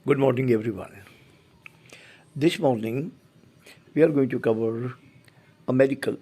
Good morning, everyone. This morning, we are going to cover a medical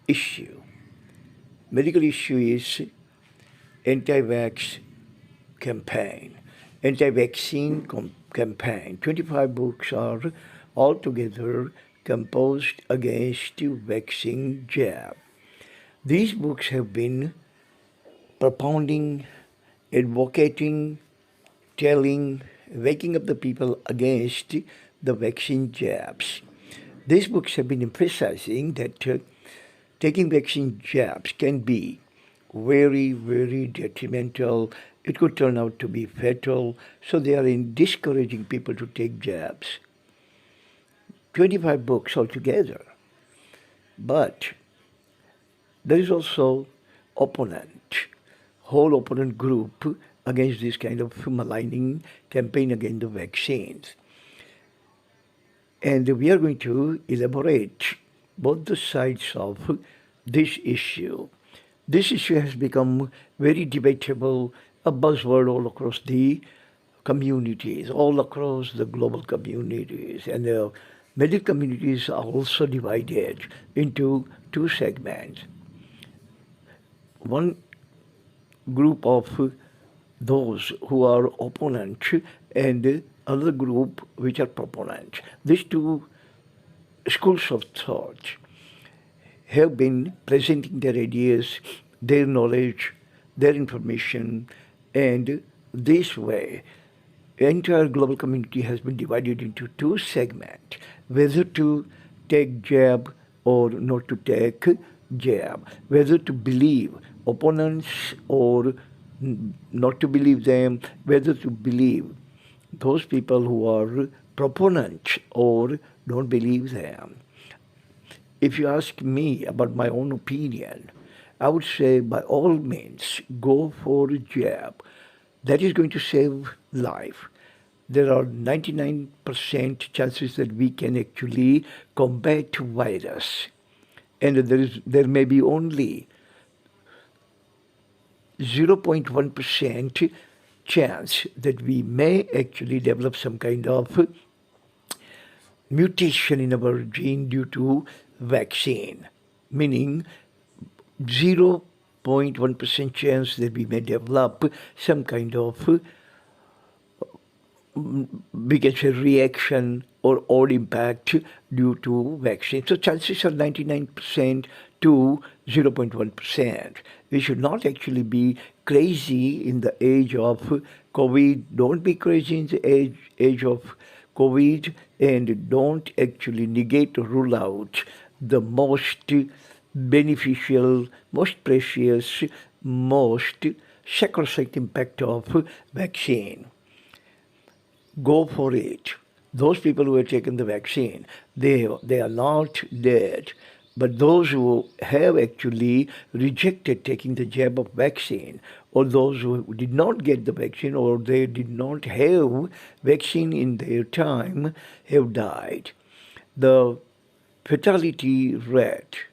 issue. Medical issue is anti-vax campaign, anti-vaccine campaign. 25 books are altogether composed against vaccine jab. These books have been propounding, advocating, telling, waking up the people against the vaccine jabs. These books have been emphasizing that taking vaccine jabs can be very, very detrimental. It could turn out to be fatal. So they are discouraging people to take jabs. 25 books altogether. But there is also opponent, whole opponent group against this kind of maligning campaign against the vaccines. And we are going to elaborate both the sides of this issue. This issue has become very debatable, a buzzword all across the communities, all across the global communities. And the medical communities are also divided into two segments. One group of those who are opponents and another group which are proponents. These two schools of thought have been presenting their ideas, their knowledge, their information, and this way, the entire global community has been divided into two segments, whether to take jab or not to take jab, whether to believe opponents or not to believe them, whether to believe those people who are proponents or don't believe them. If you ask me about my own opinion, I would say by all means go for a jab. That is going to save life. There are 99% chances that we can actually combat virus. And there may be only 0.1% chance that we may actually develop some kind of mutation in our gene due to vaccine, meaning 0.1% chance that we may develop some kind of, we can say, reaction or odd impact due to vaccine. So chances are 99% to 0.1%. We should not actually be crazy in the age of COVID. Don't be crazy in the age of COVID, and don't actually negate or rule out the most beneficial, most precious, most sacrosanct impact of vaccine. Go for it. Those people who have taken the vaccine, they are not dead. But those who have actually rejected taking the jab of vaccine, or those who did not get the vaccine, or they did not have vaccine in their time, have died. The fatality rate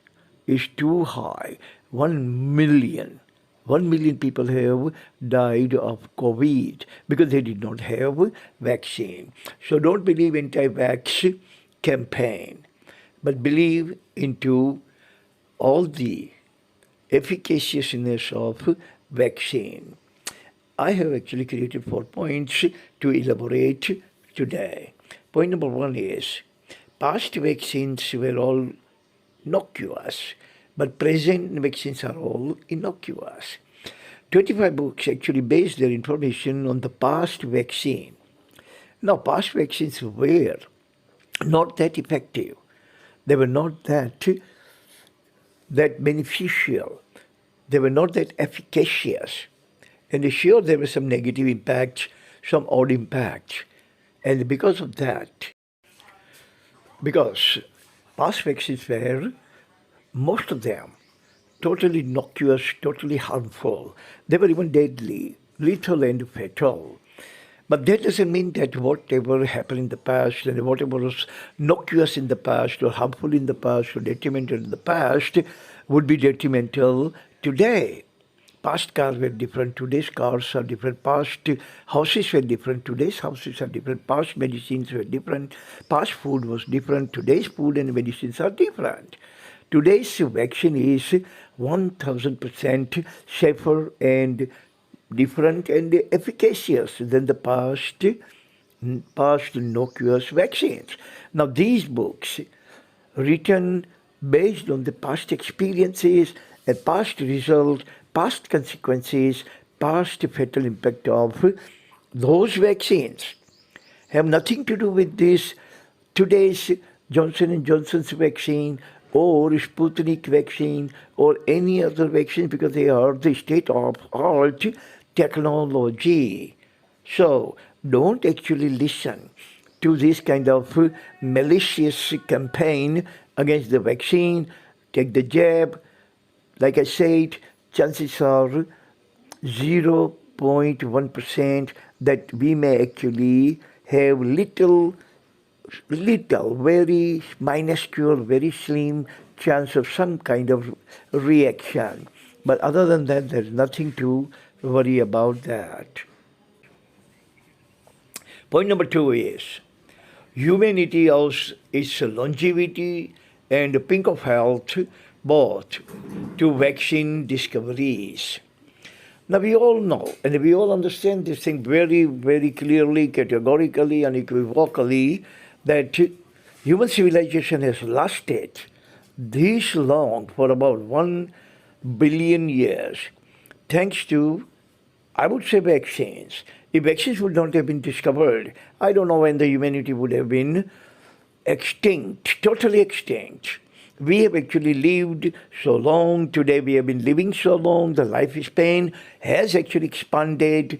is too high. 1 million. 1 million people have died of COVID because they did not have vaccine. So don't believe anti-vax campaign, but believe into all the efficaciousness of vaccine. I have actually created 4 points to elaborate today. Point number 1 is past vaccines were all innocuous, but present vaccines are all innocuous. 25 books actually base their information on the past vaccine. Now, past vaccines were not that effective. They were not that beneficial. They were not that efficacious. And sure, there were some negative impacts, some odd impacts. And because of that, because past vaccines were, most of them, totally innocuous, totally harmful. They were even deadly, lethal and fatal. But that doesn't mean that whatever happened in the past and whatever was innocuous in the past or harmful in the past or detrimental in the past would be detrimental today. Past cars were different. Today's cars are different. Past houses were different. Today's houses are different. Past medicines were different. Past food was different. Today's food and medicines are different. Today's vaccine is 1000% safer and different and efficacious than the past innocuous vaccines. Now, these books, written based on the past experiences and past results, past consequences, past fatal impact of those vaccines, have nothing to do with this today's Johnson and Johnson's vaccine or Sputnik vaccine or any other vaccine because they are the state of art technology. So don't actually listen to this kind of malicious campaign against the vaccine. Take the jab. Like I said, chances are 0.1% that we may actually have little, very minuscule, very slim chance of some kind of reaction. But other than that, there's nothing to worry about that. Point number 2 is humanity owes its longevity and pink of health both to vaccine discoveries. Now we all know and we all understand this thing very, very clearly, categorically, unequivocally that human civilization has lasted this long for about 1 billion years thanks to, I would say, vaccines. If vaccines would not have been discovered, I don't know when the humanity would have been extinct, totally extinct. We have actually lived so long. Today we have been living so long. The lifespan has actually expanded,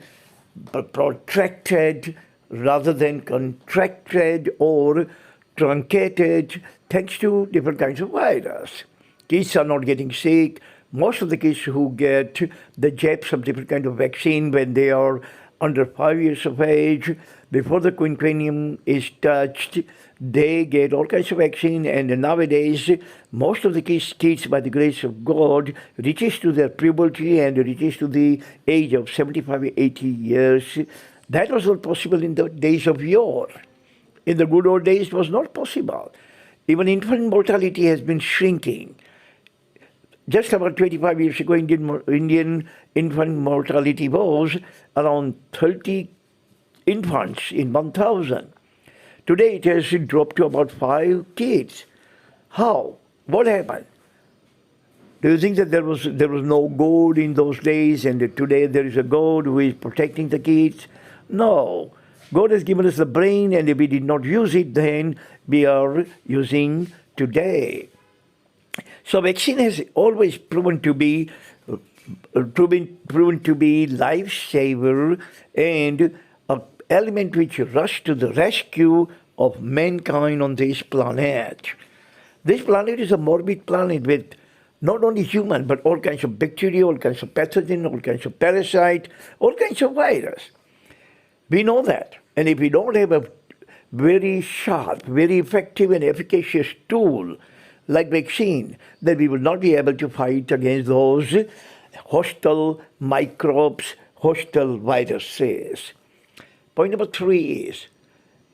protracted rather than contracted or truncated thanks to different kinds of virus. Kids are not getting sick. Most of the kids who get the jabs of different kind of vaccine when they are under 5 years of age, before the quinquennium is touched, they get all kinds of vaccine. And nowadays, most of the kids, by the grace of God, reaches to their puberty and reaches to the age of 75, 80 years. That was not possible in the days of yore. In the good old days, it was not possible. Even infant mortality has been shrinking. Just about 25 years ago, Indian infant mortality was around 30 infants in 1,000. Today it has dropped to about 5 kids. How? What happened? Do you think that there was no God in those days and that today there is a God who is protecting the kids? No. God has given us the brain, and if we did not use it then, we are using today. So vaccine has always proven to be lifesaver and an element which rushed to the rescue of mankind on this planet. This planet is a morbid planet with not only human but all kinds of bacteria, all kinds of pathogen, all kinds of parasite, all kinds of virus. We know that. And if we don't have a very sharp, very effective and efficacious tool like vaccine, then we will not be able to fight against those hostile microbes, hostile viruses. Point number 3 is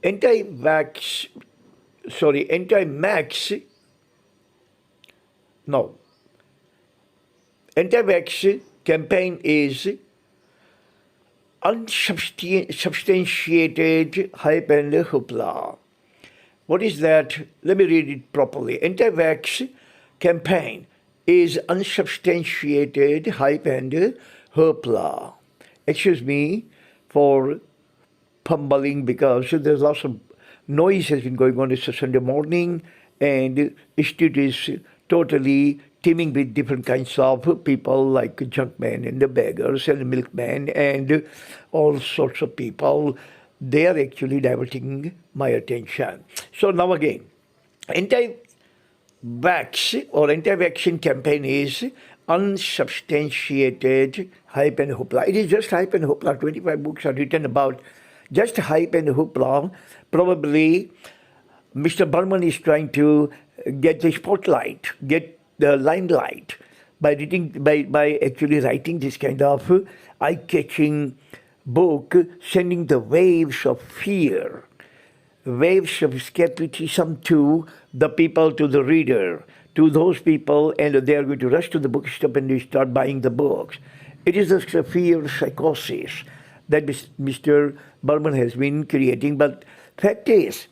anti-vax campaign is unsubstantiated hype and hoopla. What is that? Let me read it properly. Anti-vax campaign is unsubstantiated hype and hoopla. Excuse me for fumbling because there's lots of noise has been going on. It's a Sunday morning and the street is totally teeming with different kinds of people like junkmen and the beggars and the milkmen and all sorts of people. They are actually diverting my attention. So now again, anti-vax or anti-vaccine campaign is unsubstantiated hype and hoopla. It is just hype and hoopla. 25 books are written about just hype and hoopla. Probably Mr. Burman is trying to get the spotlight, get the limelight. by actually writing this kind of eye-catching book, sending the waves of fear, waves of skepticism to the people, to the reader, to those people, and they are going to rush to the bookstop and they start buying the books. It is a fear psychosis that Mr. Burman has been creating. But fact is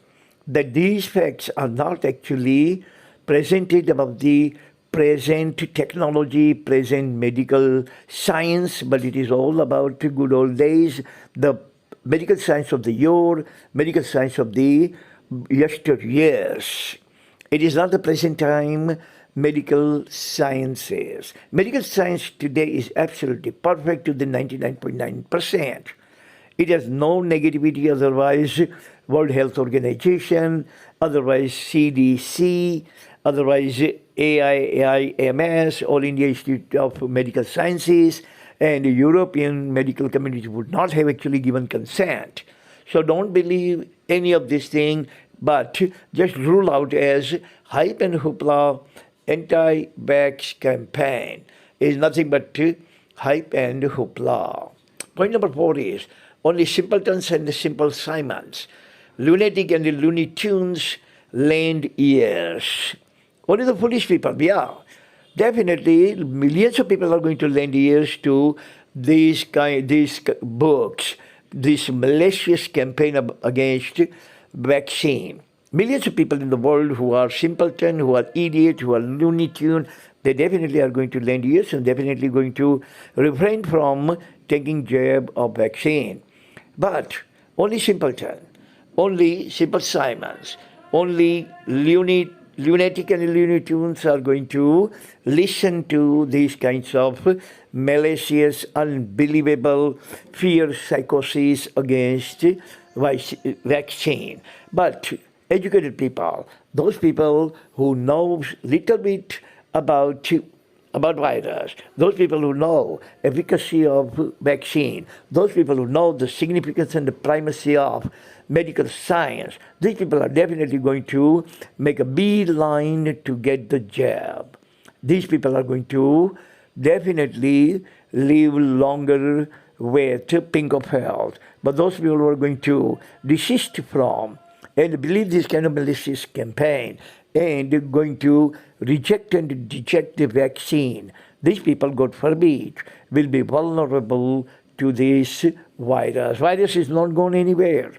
that these facts are not actually presented about the present technology, present medical science, but it is all about the good old days, the medical science of the yore, medical science of the yesteryears. It is not the present time medical sciences. Medical science today is absolutely perfect to the 99.9%. It has no negativity, otherwise World Health Organization, otherwise CDC, otherwise AIMS, All India Institute of Medical Sciences, and the European medical community would not have actually given consent. So don't believe any of this thing, but just rule out as hype and hoopla anti-vax campaign is nothing but hype and hoopla. Point number 4 is only simpletons and the simple Simons, lunatic and the Looney Tunes lend ears. Only the foolish people, yeah. Definitely, millions of people are going to lend ears to these books, this malicious campaign against vaccine. Millions of people in the world who are simpleton, who are idiot, who are Looney Tune, they definitely are going to lend ears and definitely going to refrain from taking jab of vaccine. But only simpleton, only simple Simons, only lunatic and Looney Tunes are going to listen to these kinds of malicious, unbelievable fear psychosis against vaccine. But educated people, those people who know little bit about virus, those people who know efficacy of vaccine, those people who know the significance and the primacy of medical science, these people are definitely going to make a beeline to get the jab. These people are going to definitely live longer with pink of health. But those people who are going to desist from and believe this kind of malicious campaign and going to reject and reject the vaccine, these people, God forbid, will be vulnerable to this virus. Virus is not going anywhere.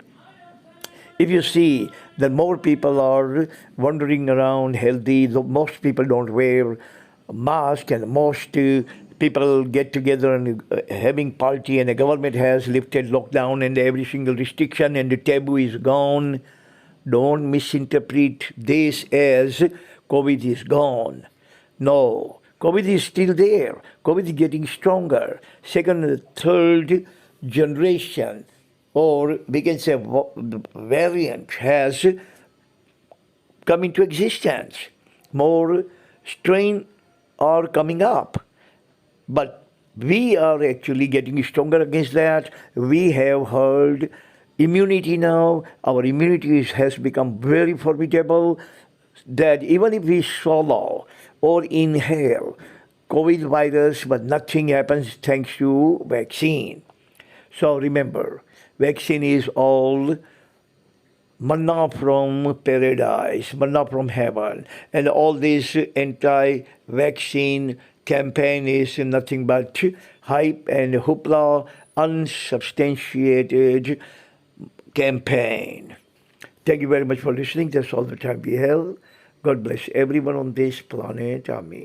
If you see that more people are wandering around healthy, most people don't wear mask, and most people get together and having party, and the government has lifted lockdown and every single restriction and the taboo is gone. Don't misinterpret this as COVID is gone. No, COVID is still there. COVID is getting stronger. Second and third generation, or we can say variant, has come into existence. More strain are coming up. But we are actually getting stronger against that. We have herd immunity now. Our immunity has become very formidable, that even if we swallow or inhale COVID virus, but nothing happens thanks to vaccine. So remember, vaccine is all manna from paradise, manna from heaven. And all this anti-vaccine campaign is nothing but hype and hoopla, unsubstantiated campaign. Thank you very much for listening. That's all the time we have. God bless everyone on this planet. Amen.